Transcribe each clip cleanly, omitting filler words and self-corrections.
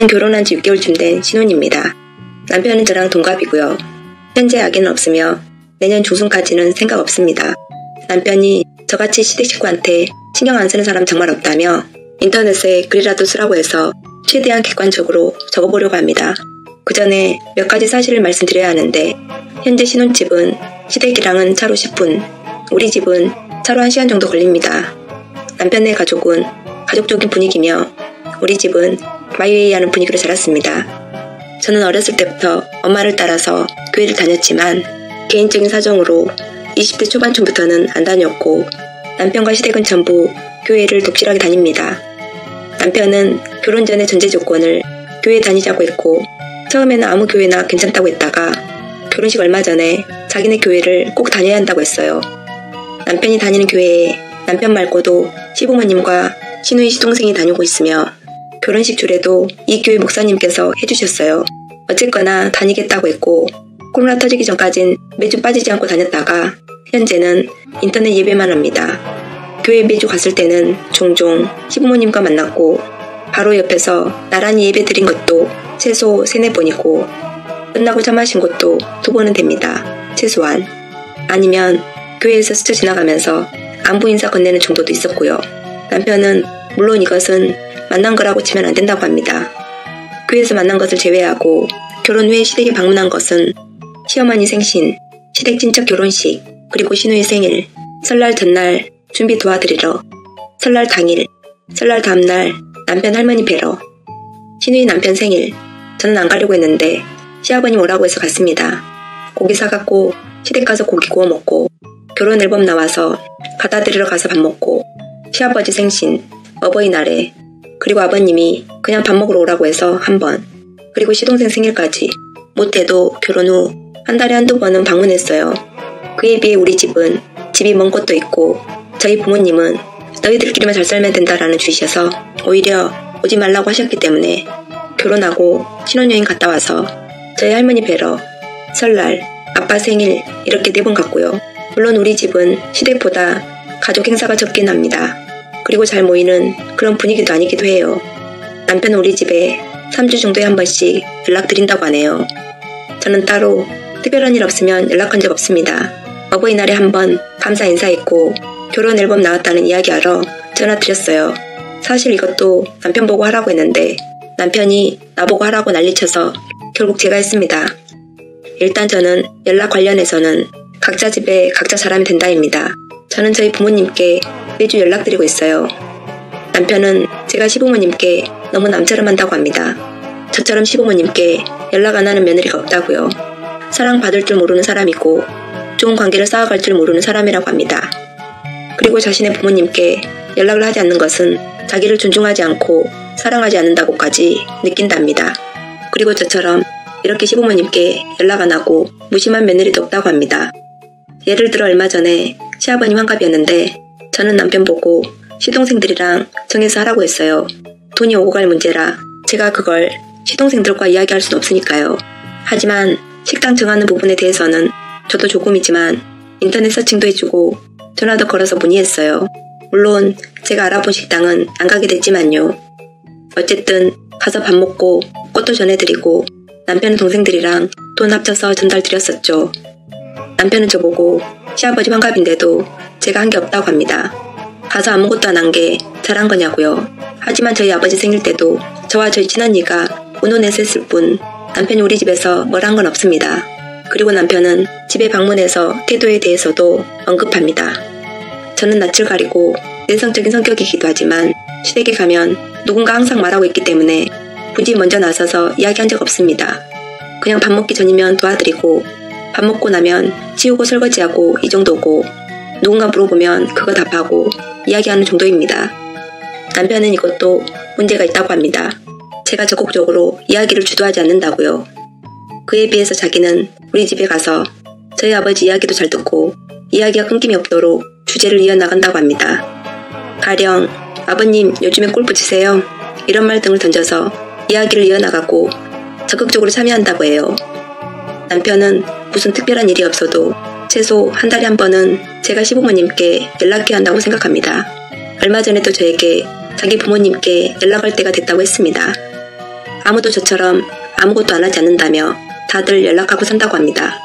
결혼한 지 6개월쯤 된 신혼입니다. 남편은 저랑 동갑이고요. 현재 아기는 없으며 내년 중순까지는 생각 없습니다. 남편이 저같이 시댁 식구한테 신경 안 쓰는 사람 정말 없다며 인터넷에 글이라도 쓰라고 해서 최대한 객관적으로 적어보려고 합니다. 그 전에 몇 가지 사실을 말씀드려야 하는데 현재 신혼집은 시댁이랑은 차로 10분, 우리 집은 차로 1시간 정도 걸립니다. 남편네 가족은 가족적인 분위기며 우리 집은 마이웨이 하는 분위기로 자랐습니다. 저는 어렸을 때부터 엄마를 따라서 교회를 다녔지만 개인적인 사정으로 20대 초반쯤부터는 안 다녔고 남편과 시댁은 전부 교회를 독실하게 다닙니다. 남편은 결혼 전에 전제 조건을 교회 다니자고 했고 처음에는 아무 교회나 괜찮다고 했다가 결혼식 얼마 전에 자기네 교회를 꼭 다녀야 한다고 했어요. 남편이 다니는 교회에 남편 말고도 시부모님과 시누이 시동생이 다니고 있으며 결혼식 주례도 이 교회 목사님께서 해주셨어요. 어쨌거나 다니겠다고 했고 코로나 터지기 전까진 매주 빠지지 않고 다녔다가 현재는 인터넷 예배만 합니다. 교회 매주 갔을 때는 종종 시부모님과 만났고 바로 옆에서 나란히 예배 드린 것도 최소 3-4번이고 끝나고 차 마신 것도 2번은 됩니다. 최소한. 아니면 교회에서 스쳐 지나가면서 안부 인사 건네는 정도도 있었고요. 남편은 물론 이것은 만난 거라고 치면 안 된다고 합니다. 교회에서 만난 것을 제외하고 결혼 후에 시댁에 방문한 것은 시어머니 생신, 시댁 친척 결혼식, 그리고 시누이 생일, 설날 전날 준비 도와드리러, 설날 당일, 설날 다음날 남편 할머니 뵈러, 시누이 남편 생일, 저는 안 가려고 했는데 시아버님 오라고 해서 갔습니다. 고기 사갖고 시댁 가서 고기 구워 먹고 결혼 앨범 나와서 갖다 드리러 가서 밥 먹고 시아버지 생신, 어버이날에 그리고 아버님이 그냥 밥 먹으러 오라고 해서 1번 그리고 시동생 생일까지 못해도 결혼 후 한 달에 1-2번은 방문했어요. 그에 비해 우리 집은 집이 먼 곳도 있고 저희 부모님은 너희들끼리만 잘 살면 된다라는 주의셔서 오히려 오지 말라고 하셨기 때문에 결혼하고 신혼여행 갔다 와서 저희 할머니 뵈러 설날, 아빠 생일 이렇게 4번 갔고요. 물론 우리 집은 시댁보다 가족 행사가 적긴 합니다. 그리고 잘 모이는 그런 분위기도 아니기도 해요. 남편은 우리 집에 3주 정도에 한 번씩 연락드린다고 하네요. 저는 따로 특별한 일 없으면 연락한 적 없습니다. 어버이날에 1번 감사 인사했고 결혼 앨범 나왔다는 이야기하러 전화 드렸어요. 사실 이것도 남편 보고 하라고 했는데 남편이 나보고 하라고 난리쳐서 결국 제가 했습니다. 일단 저는 연락 관련해서는 각자 집에 각자 잘하면 된다입니다. 저는 저희 부모님께 매주 연락드리고 있어요. 남편은 제가 시부모님께 너무 남처럼 한다고 합니다. 저처럼 시부모님께 연락 안 하는 며느리가 없다고요. 사랑받을 줄 모르는 사람이고 좋은 관계를 쌓아갈 줄 모르는 사람이라고 합니다. 그리고 자신의 부모님께 연락을 하지 않는 것은 자기를 존중하지 않고 사랑하지 않는다고까지 느낀답니다. 그리고 저처럼 이렇게 시부모님께 연락 안 하고 무심한 며느리도 없다고 합니다. 예를 들어 얼마 전에 시아버님 환갑이었는데 저는 남편 보고 시동생들이랑 정해서 하라고 했어요. 돈이 오고 갈 문제라 제가 그걸 시동생들과 이야기할 순 없으니까요. 하지만 식당 정하는 부분에 대해서는 저도 조금이지만 인터넷 서칭도 해주고 전화도 걸어서 문의했어요. 물론 제가 알아본 식당은 안 가게 됐지만요. 어쨌든 가서 밥 먹고 꽃도 전해드리고 남편은 동생들이랑 돈 합쳐서 전달드렸었죠. 남편은 저보고 시아버지 환갑인데도 제가 한 게 없다고 합니다. 가서 아무것도 안 한 게 잘한 거냐고요. 하지만 저희 아버지 생일 때도 저와 저희 친언니가 운운해서 했을 뿐 남편이 우리 집에서 뭘 한 건 없습니다. 그리고 남편은 집에 방문해서 태도에 대해서도 언급합니다. 저는 낯을 가리고 내성적인 성격이기도 하지만 시댁에 가면 누군가 항상 말하고 있기 때문에 굳이 먼저 나서서 이야기한 적 없습니다. 그냥 밥 먹기 전이면 도와드리고 밥 먹고 나면 치우고 설거지하고 이 정도고 누군가 물어보면 그거 답하고 이야기하는 정도입니다. 남편은 이것도 문제가 있다고 합니다. 제가 적극적으로 이야기를 주도하지 않는다고요. 그에 비해서 자기는 우리 집에 가서 저희 아버지 이야기도 잘 듣고 이야기가 끊김이 없도록 주제를 이어나간다고 합니다. 가령 아버님 요즘에 골프 치세요? 이런 말 등을 던져서 이야기를 이어나가고 적극적으로 참여한다고 해요. 남편은 무슨 특별한 일이 없어도 최소 한 달에 1번은 제가 시부모님께 연락해야 한다고 생각합니다. 얼마 전에도 저에게 자기 부모님께 연락할 때가 됐다고 했습니다. 아무도 저처럼 아무것도 안 하지 않는다며 다들 연락하고 산다고 합니다.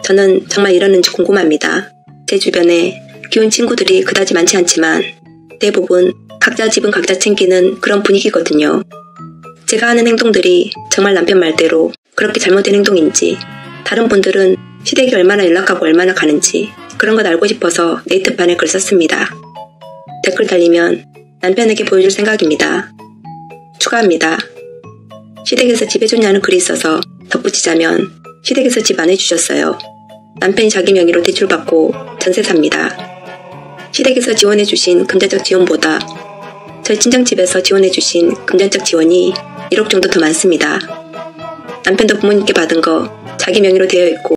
저는 정말 이러는지 궁금합니다. 제 주변에 귀여운 친구들이 그다지 많지 않지만 대부분 각자 집은 각자 챙기는 그런 분위기거든요. 제가 하는 행동들이 정말 남편 말대로 그렇게 잘못된 행동인지, 다른 분들은 시댁에 얼마나 연락하고 얼마나 가는지 그런 것 알고 싶어서 네이트판에 글 썼습니다. 댓글 달리면 남편에게 보여줄 생각입니다. 추가합니다. 시댁에서 집 해줬냐는 글이 있어서 덧붙이자면 시댁에서 집 안 해주셨어요. 남편이 자기 명의로 대출받고 전세 삽니다. 시댁에서 지원해주신 금전적 지원보다 저희 친정집에서 지원해주신 금전적 지원이 1억 정도 더 많습니다. 남편도 부모님께 받은 거 자기 명의로 되어 있고